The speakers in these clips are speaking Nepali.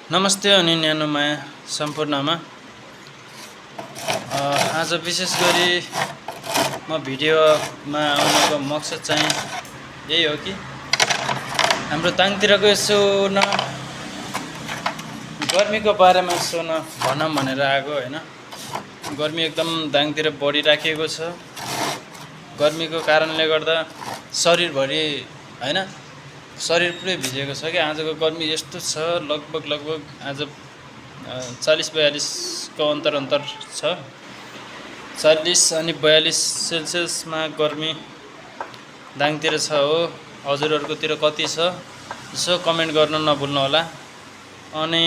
नमस्ते अनि न्यानो माया सम्पूर्णमा। आज विशेष गरी म भिडियोमा आउनुको मकसद चाहिँ यही हो कि हाम्रो ताङतिरको यसो न गर्मीको बारेमा यसो न भनौँ भनेर आएको हैन। गर्मी एकदम दाङतिर बढिराखेको छ। गर्मीको कारणले गर्दा शरीरभरि हैन शरीर पुरै भिजेको छ कि आजको गर्मी यस्तो छ। लगभग आज 40-42 को अन्तर छ। 40 अनि 42 सेल्सियसमा गर्मी दाङतिर छ हो। हजुरहरुकोतिर कति छ यसो कमेन्ट गर्न नभुल्नु होला। अनि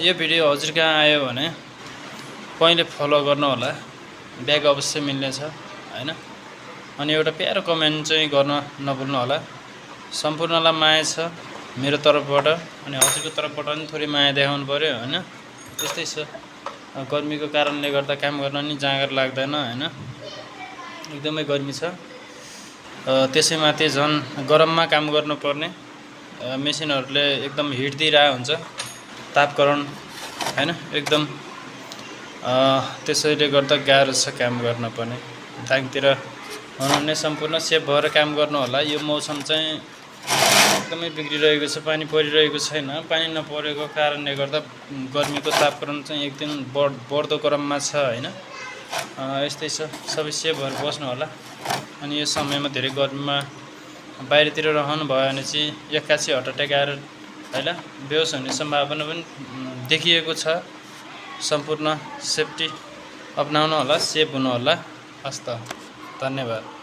यो भिडियो हजुर कहाँ आयो भने पहिले फलो गर्नु होला, ब्याक अवश्य मिल्नेछ हैन। अनि एउटा प्यारो कमेन्ट चाहिँ गर्न नभुल्नु होला। सम्पूर्णलाई माया छ मेरो तर्फबाट अनि हजुरको तर्फबाट पनि थोरै माया देखाउनु पर्यो हैन। त्यस्तै छ, गर्मीको कारणले गर्दा काम गर्न नि जाँगर लाग्दैन हैन। एकदमै गर्मी छ। त्यसैमाथि झन् गरममा काम गर्नुपर्ने मेसिनहरुले एकदम हिट दिइरा हुन्छ, तापकरण हैन एकदम। त्यसैले गर्दा गाह्रो छ काम गर्न पनि। दाङतिर हुनुहुने सम्पूर्ण सेफ भएर काम गर्नु होला। यो मौसम चाहिँ एकदमै बिग्रिरहेको छ, पानी परिरहेको छैन। पानी नपरेको कारणले गर्दा गर्मीको तापक्रम चाहिँ एक दिन बढ्दो क्रममा छ हैन। यस्तै छ, सबै सेफ भएर बस्नु होला। अनि यो समयमा धेरै गर्मीमा बाहिरतिर रहनु भयो भने चाहिँ एक्कासी हार्ट अट्याक आएर हैन बेहोस हुने सम्भावना पनि देखिएको छ। सम्पूर्ण सेफ्टी अपनाउनु होला, सेफ हुनु होला। हस्त, धन्यवाद।